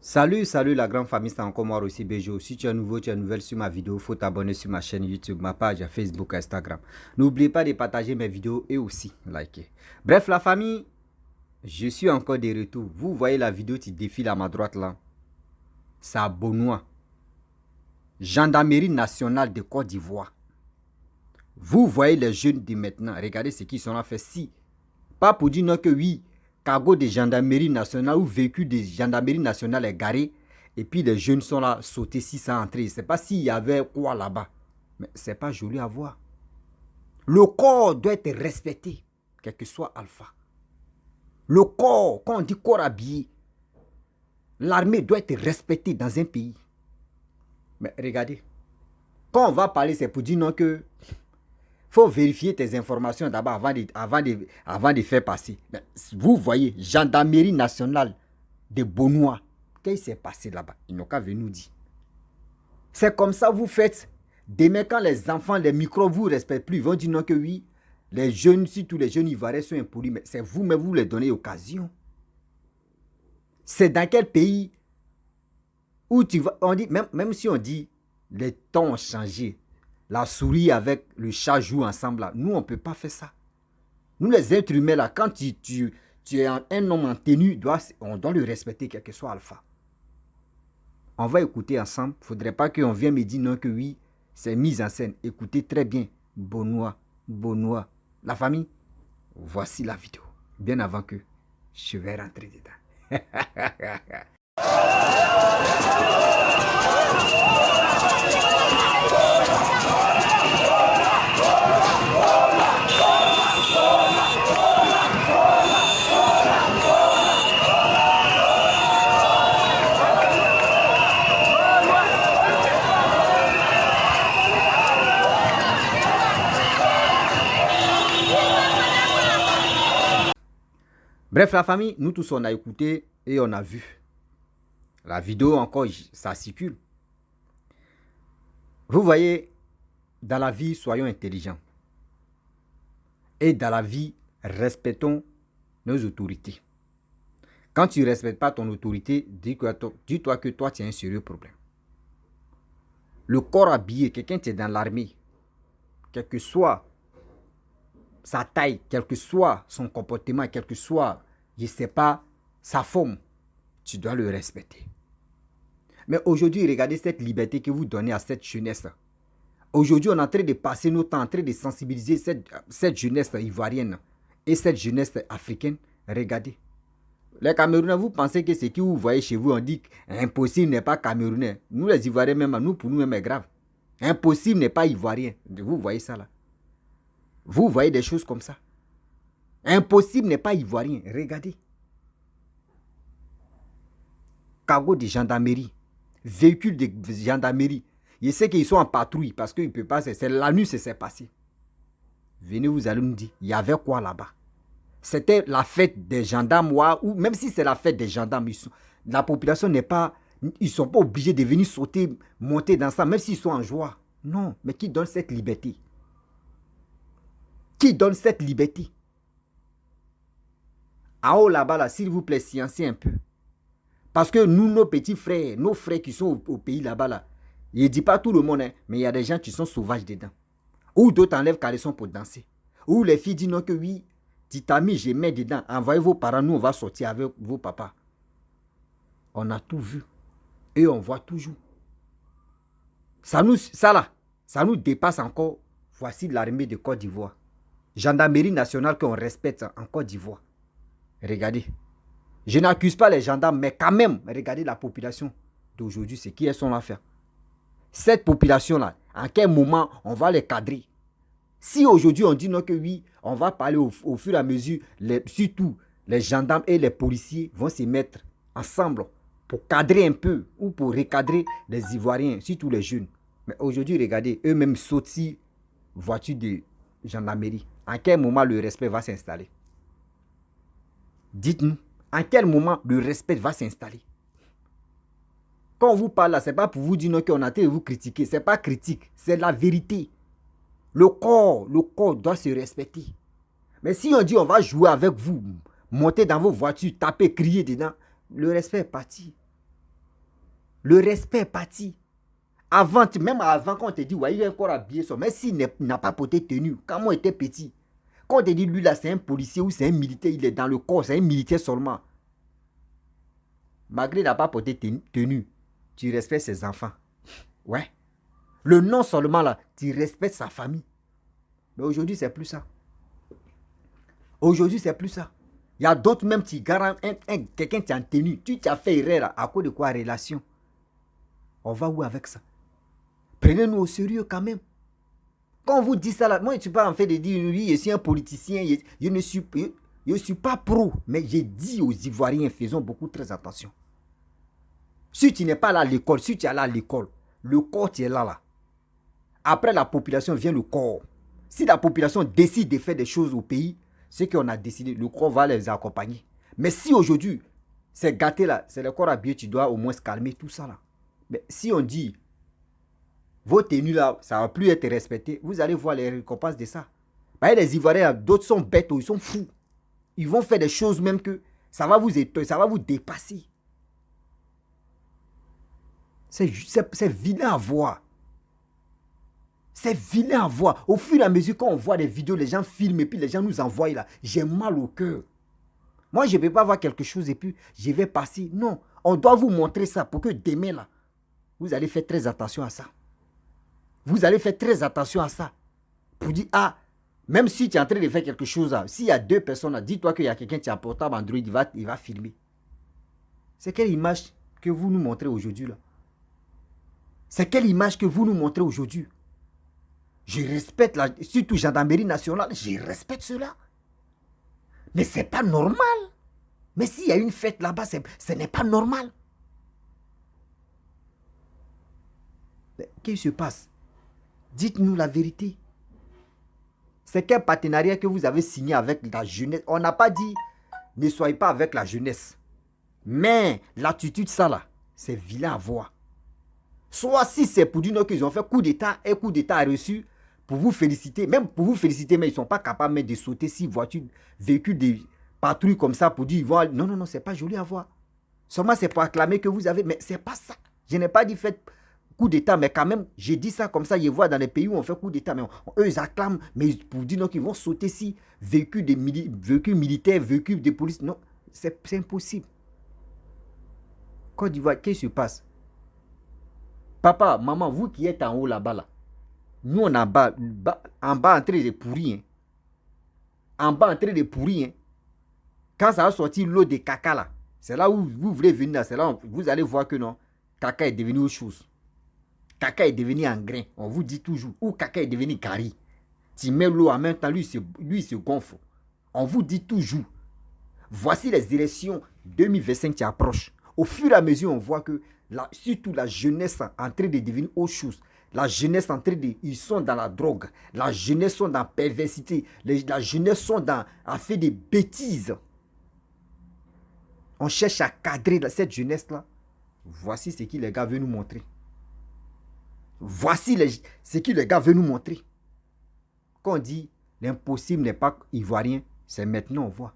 Salut la grande famille, c'est encore moi aussi Bejo. Si tu es nouveau, tu es nouvelle sur ma vidéo, il faut t'abonner sur ma chaîne YouTube, ma page Facebook, Instagram. N'oubliez pas de partager mes vidéos et aussi liker. Bref la famille, je suis encore de retour. Vous voyez la vidéo qui défile à ma droite là. C'est à Bonois, Gendarmerie nationale de Côte d'Ivoire. Vous voyez les jeunes de maintenant, regardez ce qu'ils sont là fait. Si, pas pour dire non que oui, cargo de gendarmerie nationale ou véhicule de gendarmerie nationale est garé. Et puis les jeunes sont là, sautés si ça entrer. Je ne sais pas s'il y avait quoi là-bas. Mais ce n'est pas joli à voir. Le corps doit être respecté, quel que soit Alpha. Le corps, quand on dit corps habillé, l'armée doit être respectée dans un pays. Mais regardez, quand on va parler, c'est pour dire non que faut vérifier tes informations d'abord avant de faire passer. Mais vous voyez, gendarmerie nationale de Bonois. Qu'est-ce qui s'est passé là-bas? Ils n'ont qu'à venir nous dire. C'est comme ça vous faites. Demain, quand les enfants, les micros vous respectent plus, ils vont dire non que oui. Les jeunes, si tous les jeunes Ivoiriens sont impolis, mais c'est vous, mais vous les donnez occasion. C'est dans quel pays où tu vas, on dit, même si on dit les temps ont changé, la souris avec le chat jouent ensemble là, nous on ne peut pas faire ça. Nous les êtres humains là, quand tu es un homme en tenue, on doit le respecter, quel que soit Alpha. On va écouter ensemble. Il ne faudrait pas qu'on vienne me dire non que oui, c'est mise en scène. Écoutez très bien. Bonois. La famille, voici la vidéo. Bien avant que je vais rentrer dedans. Bref, la famille, nous tous, on a écouté et on a vu. La vidéo encore, ça circule. Vous voyez, dans la vie, soyons intelligents. Et dans la vie, respectons nos autorités. Quand tu ne respectes pas ton autorité, dis-toi que toi, tu as un sérieux problème. Le corps habillé, quelqu'un qui est dans l'armée, quel que soit sa taille, quel que soit son comportement, quel que soit, je ne sais pas, sa forme, tu dois le respecter. Mais aujourd'hui, regardez cette liberté que vous donnez à cette jeunesse. Aujourd'hui, on est en train de passer notre temps, en train de sensibiliser cette jeunesse ivoirienne et cette jeunesse africaine. Regardez. Les Camerounais, vous pensez que ce que vous voyez chez vous, on dit impossible n'est pas Camerounais. Nous, les Ivoiriens, même, nous, pour nous, même, est grave. Impossible n'est pas Ivoirien. Vous voyez ça là. Vous voyez des choses comme ça. Impossible n'est pas Ivoirien. Regardez. Cargo de gendarmerie. Véhicule de gendarmerie. Je sais qu'ils sont en patrouille parce qu'ils ne peuvent pas. C'est la nuit, c'est passé. Venez, vous allez nous dire, il y avait quoi là-bas? C'était la fête des gendarmes, ou même si c'est la fête des gendarmes, la population n'est pas. Ils ne sont pas obligés de venir sauter, monter dans ça, même s'ils sont en joie. Non, mais qui donne cette liberté? Qui donne cette liberté? En haut là-bas, là, s'il vous plaît, sciencez un peu. Parce que nous, nos petits frères, nos frères qui sont au pays là-bas, là, je ne dis pas tout le monde, hein, mais il y a des gens qui sont sauvages dedans. Ou d'autres enlèvent caleçon pour danser. Ou les filles disent non que oui, Titami, je mets dedans. Envoyez vos parents, nous on va sortir avec vos papas. On a tout vu. Et on voit toujours. Ça nous dépasse encore. Voici l'armée de Côte d'Ivoire. Gendarmerie nationale qu'on respecte en Côte d'Ivoire. Regardez. Je n'accuse pas les gendarmes, mais quand même, regardez la population d'aujourd'hui, c'est qui elles sont là à faire. Cette population-là, en quel moment on va les cadrer? Si aujourd'hui on dit non que oui, on va parler au fur et à mesure, surtout les gendarmes et les policiers vont se mettre ensemble pour cadrer un peu ou pour recadrer les Ivoiriens, surtout les jeunes. Mais aujourd'hui, regardez, eux-mêmes sautent voiture de gendarmerie. En quel moment le respect va s'installer? Dites-nous, en quel moment le respect va s'installer? Quand on vous parle là, ce n'est pas pour vous dire non qu'on a été vous critiquer. Ce n'est pas critique, c'est la vérité. Le corps doit se respecter. Mais si on dit on va jouer avec vous, monter dans vos voitures, taper, crier dedans, le respect est parti. Le respect est parti. Avant, même avant, quand on te dit, ouais, il est encore habillé, mais s'il n'a pas porté tenue, quand moi j'étais petit, quand on te dit, lui là, c'est un policier ou c'est un militaire, il est dans le corps, c'est un militaire seulement. Malgré qu'il n'a pas porté tenue, tu respectes ses enfants. Ouais. Le nom seulement là, tu respectes sa famille. Mais aujourd'hui, c'est plus ça. Aujourd'hui, c'est plus ça. Il y a d'autres même qui garant quelqu'un qui est en tenue. Tu t'as fait erreur à cause de quoi relation? On va où avec ça? Prenez-nous au sérieux quand même. Quand on vous dit ça là, moi je ne suis pas en fait de dire oui, je suis un politicien, je ne suis pas pro, mais j'ai dit aux Ivoiriens, faisons beaucoup très attention. Si tu n'es pas là à l'école, si tu es là à l'école, le corps tu es là. Après la population vient le corps. Si la population décide de faire des choses au pays, c'est qu'on a décidé, le corps va les accompagner. Mais si aujourd'hui, c'est gâté là, c'est le corps habillé, tu dois au moins calmer tout ça là. Mais si on dit, vos tenues là, ça ne va plus être respecté, vous allez voir les récompenses de ça. Bah, les Ivoiriens, d'autres sont bêtes, ils sont fous. Ils vont faire des choses même que ça va vous étonner, ça va vous dépasser. C'est vilain à voir. C'est vilain à voir. Au fur et à mesure qu'on voit des vidéos, les gens filment et puis les gens nous envoient là. J'ai mal au cœur. Moi, je ne peux pas voir quelque chose et puis je vais passer. Non, on doit vous montrer ça pour que demain là, vous allez faire très attention à ça. Vous allez faire très attention à ça. Pour dire, ah, même si tu es en train de faire quelque chose là, s'il y a deux personnes là, dis-toi qu'il y a quelqu'un qui a un portable Android, il va filmer. C'est quelle image que vous nous montrez aujourd'hui là? C'est quelle image que vous nous montrez aujourd'hui? Je respecte, surtout gendarmerie nationale, je respecte cela. Mais ce n'est pas normal. Mais s'il y a une fête là-bas, ce n'est pas normal. Qu'est-ce qui se passe? Dites-nous la vérité. C'est quel partenariat que vous avez signé avec la jeunesse? On n'a pas dit ne soyez pas avec la jeunesse. Mais l'attitude, ça là, c'est vilain à voir. Soit si c'est pour dire qu'ils ont fait coup d'État et coup d'État a reçu, pour vous féliciter, même pour vous féliciter, mais ils ne sont pas capables même de sauter si voitures, véhicules, des patrouilles comme ça pour dire, ils vont... Non, non, non, c'est pas joli à voir. Seulement, c'est pour acclamer que vous avez, mais c'est pas ça. Je n'ai pas dit faites coup d'État, mais quand même, j'ai dit ça comme ça, je vois dans les pays où on fait coup d'État, mais eux, ils acclament, mais pour dire qu'ils vont sauter si véhicules, véhicules militaires, véhicules de police, non, c'est impossible. Côte d'Ivoire, qu'est-ce qui se passe? Papa, maman, vous qui êtes en haut là-bas, là, nous, on est en bas en train de pourrir. En bas en train de pourrir. Quand ça va sortir l'eau de caca là, c'est là où vous voulez venir là, c'est là où vous allez voir que non, caca est devenu autre chose. Caca est devenu engrais. On vous dit toujours. Ou caca est devenu gari. Tu mets l'eau en même temps, lui il se gonfle. On vous dit toujours. Voici les élections 2025 qui approchent. Au fur et à mesure, on voit que surtout la jeunesse en train de devenir autre chose. La jeunesse en train de... Ils sont dans la drogue. La jeunesse sont dans la perversité. La jeunesse sont dans... à faire des bêtises. On cherche à cadrer cette jeunesse-là. Voici ce que les gars veulent nous montrer. Voici ce que les gars veulent nous montrer. Quand on dit l'impossible n'est pas ivoirien, c'est maintenant on voit.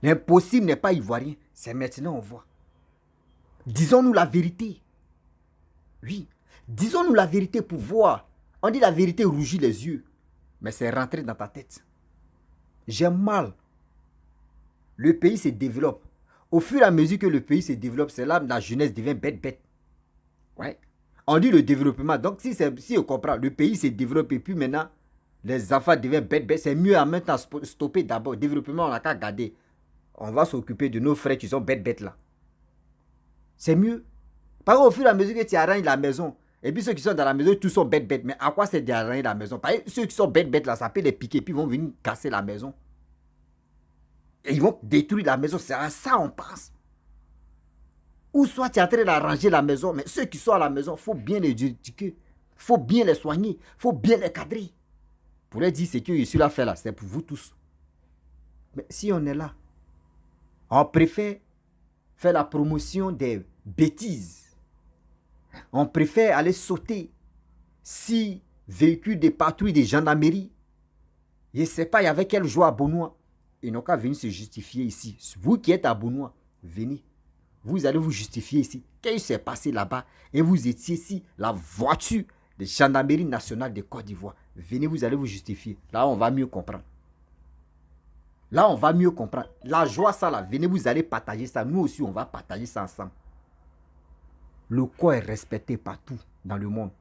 L'impossible n'est pas ivoirien, c'est maintenant on voit. Disons-nous la vérité. Oui, disons-nous la vérité pour voir. On dit la vérité rougit les yeux, mais c'est rentré dans ta tête. J'ai mal. Le pays se développe. Au fur et à mesure que le pays se développe, c'est là que la jeunesse devient bête. Ouais. On dit le développement. Donc, si on comprend, le pays se développe et puis maintenant, les enfants deviennent bêtes. C'est mieux en même temps stopper d'abord. Développement, on n'a qu'à garder. On va s'occuper de nos frères qui sont bêtes là. C'est mieux. Parce qu'au fur et à mesure que tu arranges la maison, et puis ceux qui sont dans la maison, tous sont bêtes. Mais à quoi c'est d'arranger la maison? Parce que ceux qui sont bêtes là, ça peut les piquer, puis ils vont venir casser la maison. Et ils vont détruire la maison. C'est à ça on pense. Ou soit tu es en train d'arranger la maison, mais ceux qui sont à la maison, il faut bien les éduquer. Il faut bien les soigner. Il faut bien les cadrer. Pour leur dire ce que je suis là faire là, c'est pour vous tous. Mais si on est là, on préfère faire la promotion des bêtises. On préfère aller sauter si véhicules de patrouille de gendarmerie. Je ne sais pas, il y avait quelle joie à Benoît. Ils n'ont qu'à venir se justifier ici. Vous qui êtes à Benoît, venez. Vous allez vous justifier ici. Qu'est-ce qui s'est passé là-bas? Et vous étiez ici, la voiture de gendarmerie nationale de Côte d'Ivoire. Venez, vous allez vous justifier. Là, on va mieux comprendre. Là, on va mieux comprendre. La joie, ça là, venez, vous allez partager ça. Nous aussi, on va partager ça ensemble. Le corps est respecté partout dans le monde.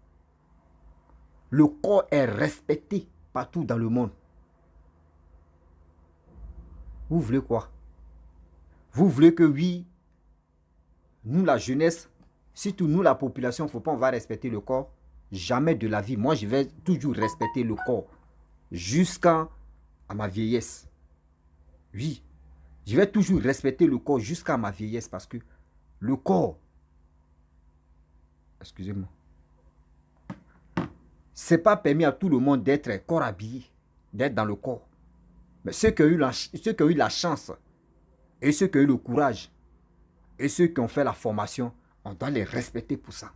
Le corps est respecté partout dans le monde. Vous voulez quoi? Vous voulez que oui, nous la jeunesse, surtout nous la population, il ne faut pas on va respecter le corps? Jamais de la vie. Moi, je vais toujours respecter le corps jusqu'à ma vieillesse. Oui, je vais toujours respecter le corps jusqu'à ma vieillesse parce que le corps, excusez-moi, c'est pas permis à tout le monde d'être corps habillé, d'être dans le corps. Mais ceux qui ont eu la chance et ceux qui ont eu le courage et ceux qui ont fait la formation, on doit les respecter pour ça.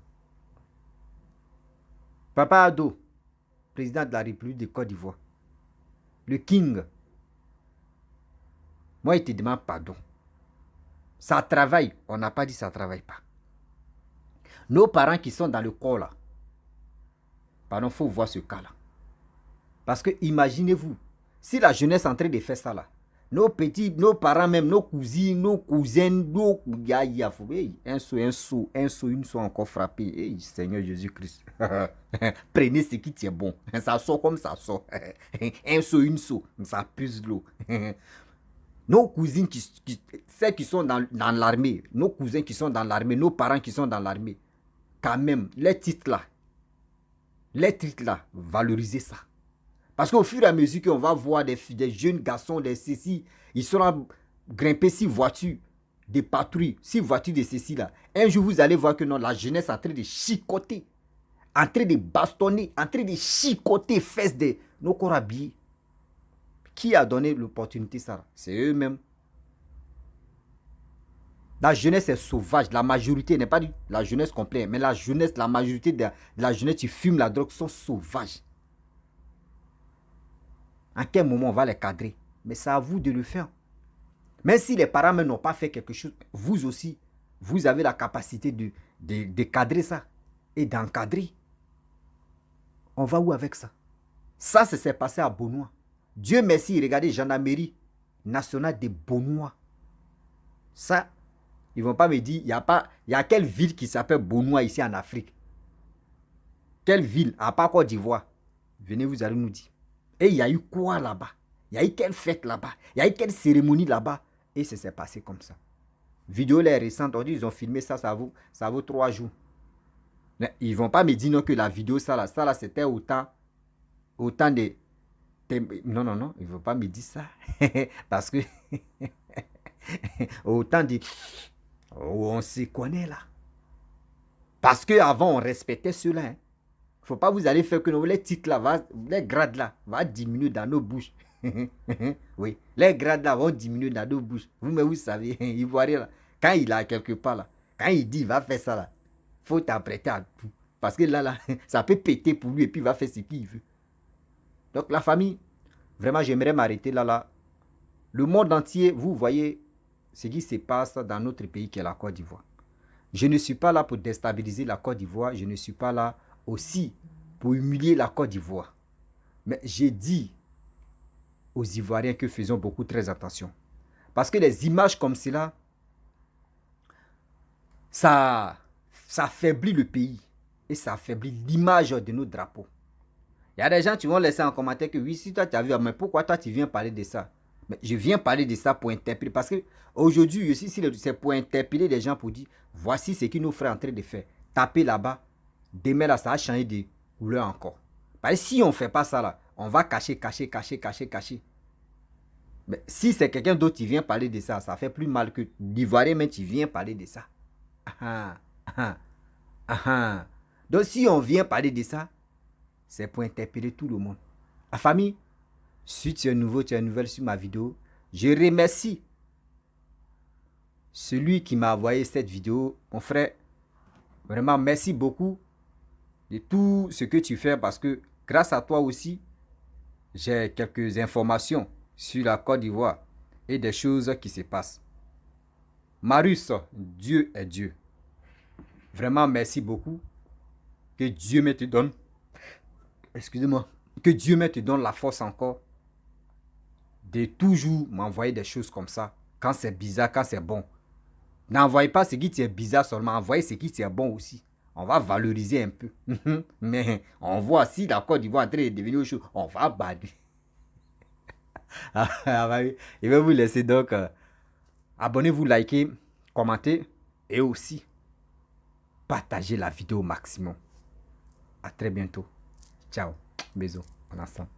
Papa Ado, président de la République de Côte d'Ivoire, le King, moi, il te demande pardon. Ça travaille, on n'a pas dit ça ne travaille pas. Nos parents qui sont dans le corps là, pardon, il faut voir ce cas là. Parce que imaginez-vous, si la jeunesse est en train de faire ça là, nos petits, nos parents même, nos cousines, nos cousines, nos... un saut, une saut encore frappé. Hey, Seigneur Jésus-Christ. Prenez ce qui tient bon. Ça sort comme ça sort. Un saut, une saut. Ça puse de l'eau. Nos cousines, celles qui sont dans l'armée, nos cousins qui sont dans l'armée, nos parents qui sont dans l'armée, quand même, les titres là, valorisez ça. Parce qu'au fur et à mesure qu'on va voir des jeunes garçons, des ceci, ils seront grimpés sur voitures, des patrouilles, sur voitures de ceci là. Un jour, vous allez voir que non, la jeunesse est en train de chicoter, en train de bastonner, en train de chicoter fesses de nos corps habillés. Qui a donné l'opportunité ça? C'est eux-mêmes. La jeunesse est sauvage. La majorité n'est pas la jeunesse complète, mais la jeunesse, la majorité de la jeunesse qui fume la drogue sont sauvages. En quel moment on va les cadrer? Mais c'est à vous de le faire. Même si les parents n'ont pas fait quelque chose, vous aussi, vous avez la capacité de cadrer ça et d'encadrer. On va où avec ça? Ça, c'est passé à Beaunois. Dieu merci, regardez, gendarmerie nationale de Beaunois. Ça, ils ne vont pas me dire, il y a quelle ville qui s'appelle Beaunois ici en Afrique? Quelle ville, à part Côte d'Ivoire? Venez, vous allez nous dire. Et il y a eu quoi là-bas? Il y a eu quelle fête là-bas? Il y a eu quelle cérémonie là-bas? Et ça s'est passé comme ça. Vidéo les récentes, on dit ils ont filmé ça, ça vaut 3 jours. Mais ils ne vont pas me dire non que la vidéo, ça là c'était autant de... Non, ils ne vont pas me dire ça. Parce que... autant de... Oh, on se connaît là. Parce qu'avant, on respectait cela. Il ne faut pas vous aller faire que les titres là, les grades là, vont diminuer dans nos bouches. Oui, les grades là vont diminuer dans nos bouches. Mais vous savez, Ivoirien là, quand il a quelque part là, quand il dit il va faire ça là, il faut t'apprêter à tout. Parce que là, ça peut péter pour lui et puis il va faire ce qu'il veut. Donc la famille, vraiment j'aimerais m'arrêter là. Le monde entier, vous voyez ce qui se passe dans notre pays qui est la Côte d'Ivoire. Je ne suis pas là pour déstabiliser la Côte d'Ivoire. Je ne suis pas là aussi pour humilier la Côte d'Ivoire. Mais j'ai dit aux Ivoiriens que faisons beaucoup très attention. Parce que les images comme cela, ça affaiblit le pays. Et ça affaiblit l'image de nos drapeaux. Il y a des gens qui vont laisser en commentaire que oui, si toi tu as vu, mais pourquoi toi tu viens parler de ça? Mais je viens parler de ça pour interpeller. Parce qu'aujourd'hui, c'est pour interpeller les gens pour dire, voici ce que nos frères sont en train de faire. Taper là-bas, demain là, ça a changé de couleur encore. Parce que si on ne fait pas ça là, on va cacher. Mais si c'est quelqu'un d'autre qui vient parler de ça, ça fait plus mal que l'Ivoirien même qui vient parler de ça. Donc si on vient parler de ça, c'est pour interpeller tout le monde. La famille, si tu es nouveau, tu es nouvelle sur ma vidéo, je remercie celui qui m'a envoyé cette vidéo. Mon frère, vraiment merci beaucoup de tout ce que tu fais parce que grâce à toi aussi, j'ai quelques informations sur la Côte d'Ivoire et des choses qui se passent. Marius, Dieu est Dieu. Vraiment, merci beaucoup. Que Dieu me te donne. Excusez-moi. Que Dieu me te donne la force encore de toujours m'envoyer des choses comme ça. Quand c'est bizarre, quand c'est bon. N'envoyez pas ce qui est bizarre seulement. Envoyez ce qui est bon aussi. On va valoriser un peu. Mais on voit si la Côte d'Ivoire est en train de devenir chaud. On va battre. Je vais vous laisser donc. Abonnez-vous, likez, commentez. Et aussi, partagez la vidéo au maximum. À très bientôt. Ciao. Bisous. En ensemble.